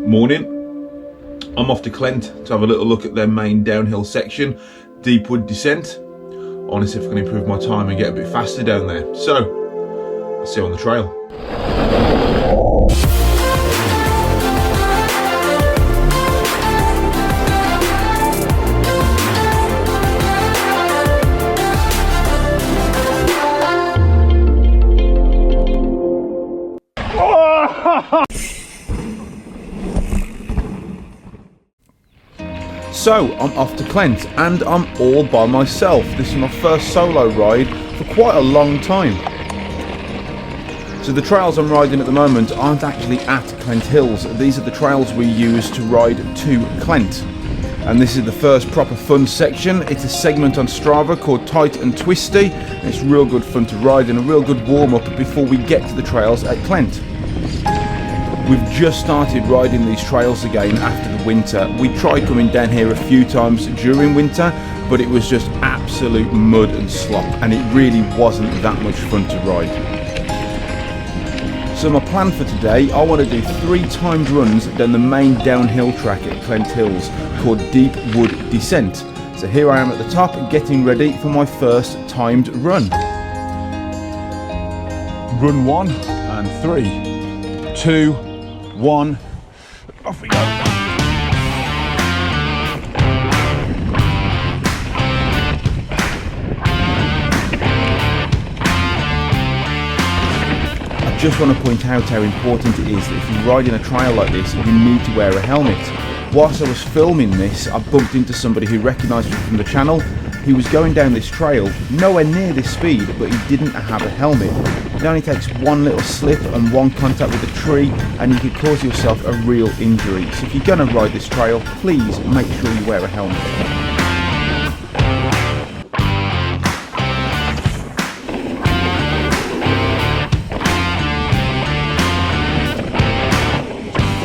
Morning. I'm off to Clent to have a little look at their main downhill section, Deep Wood Descent. I want to see if I can improve my time and get a bit faster down there. So, I'll see you on the trail. So I'm off to Clent and I'm all by myself. This is my first solo ride for quite a long time. So the trails I'm riding at the moment aren't actually at Clent Hills. These are the trails we use to ride to Clent. And this is the first proper fun section. It's a segment on Strava called Tight and Twisty. And it's real good fun to ride and a real good warm up before we get to the trails at Clent. We've just started riding these trails again after the winter. We tried coming down here a few times during winter, but it was just absolute mud and slop, and it really wasn't that much fun to ride. So my plan for today, I want to do 3 timed runs down the main downhill track at Clent Hills called Deep Wood Descent. So here I am at the top getting ready for my first timed run. Run 1 and 3, 2, 1, off we go. I just want to point out how important it is that if you're riding a trail like this, you need to wear a helmet. Whilst I was filming this, I bumped into somebody who recognised me from the channel. He was going down this trail, nowhere near this speed, but he didn't have a helmet. It only takes one little slip and one contact with a tree and you could cause yourself a real injury. So if you're going to ride this trail, please make sure you wear a helmet.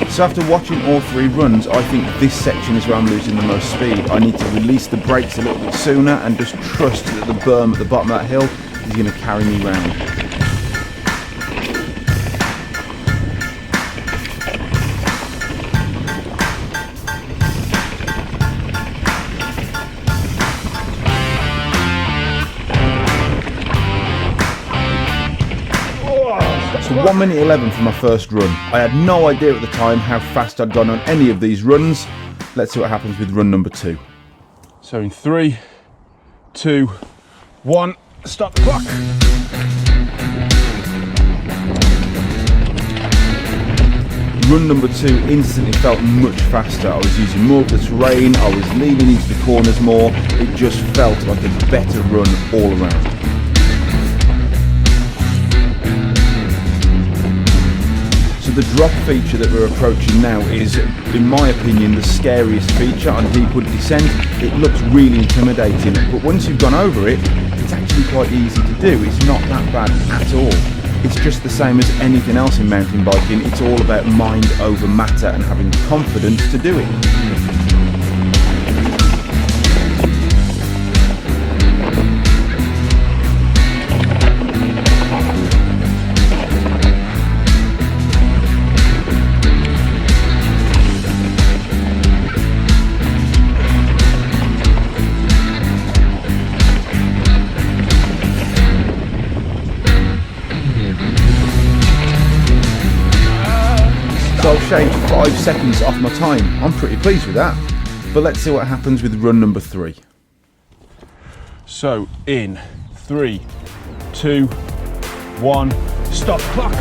So after watching all 3 runs, I think this section is where I'm losing the most speed. I need to release the brakes a little bit sooner and just trust that the berm at the bottom of that hill is going to carry me round. So 1 minute 11 for my first run. I had no idea at the time how fast I'd gone on any of these runs. Let's see what happens with run number 2. So in 3, 2, 1, stop the clock. Run number 2 instantly felt much faster. I was using more of the terrain, I was leaning into the corners more. It just felt like a better run all around. The drop feature that we're approaching now is, in my opinion, the scariest feature on Deep Wood Descent. It looks really intimidating, but once you've gone over it, it's actually quite easy to do. It's not that bad at all. It's just the same as anything else in mountain biking. It's all about mind over matter and having confidence to do it. So I've shaved 5 seconds off my time. I'm pretty pleased with that. But let's see what happens with run number 3. So in 3, 2, 1, stop clock.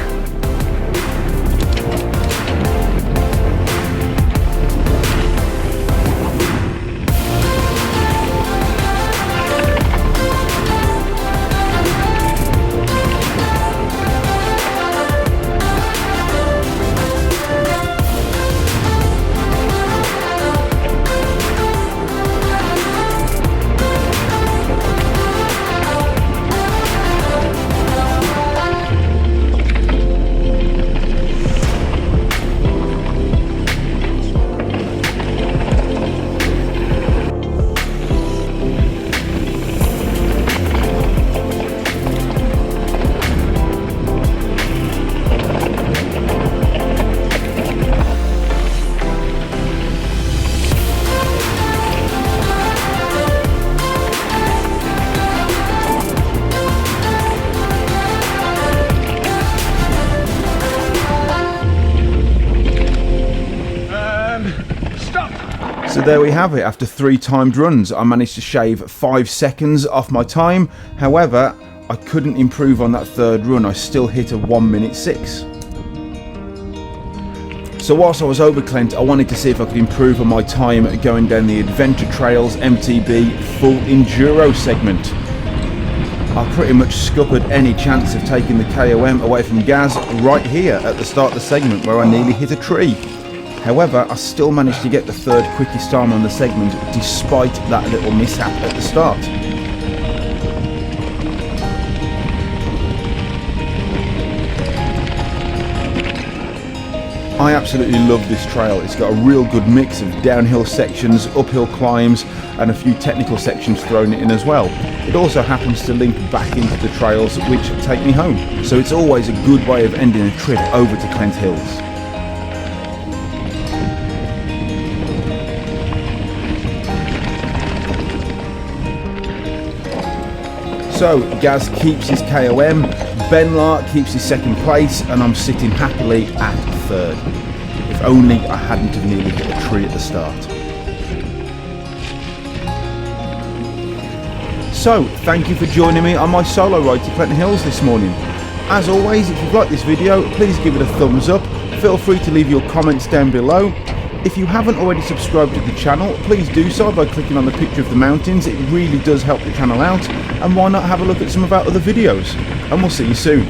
So there we have it. After 3 timed runs, I managed to shave 5 seconds off my time. However, I couldn't improve on that 3rd run. I still hit a 1:06. So whilst I was over Clent, I wanted to see if I could improve on my time going down the Adventure Trails MTB full Enduro segment. I pretty much scuppered any chance of taking the KOM away from Gaz right here at the start of the segment where I nearly hit a tree. However, I still managed to get the 3rd quickest time on the segment despite that little mishap at the start. I absolutely love this trail. It's got a real good mix of downhill sections, uphill climbs and a few technical sections thrown in as well. It also happens to link back into the trails which take me home. So it's always a good way of ending a trip over to Clent Hills. So Gaz keeps his KOM, Benlar keeps his 2nd place, and I'm sitting happily at 3rd. If only I hadn't have nearly hit a tree at the start. So, thank you for joining me on my solo ride to Clent Hills this morning. As always, if you've liked this video, please give it a thumbs up. Feel free to leave your comments down below. If you haven't already subscribed to the channel, please do so by clicking on the picture of the mountains. It really does help the channel out. And why not have a look at some of our other videos? And we'll see you soon.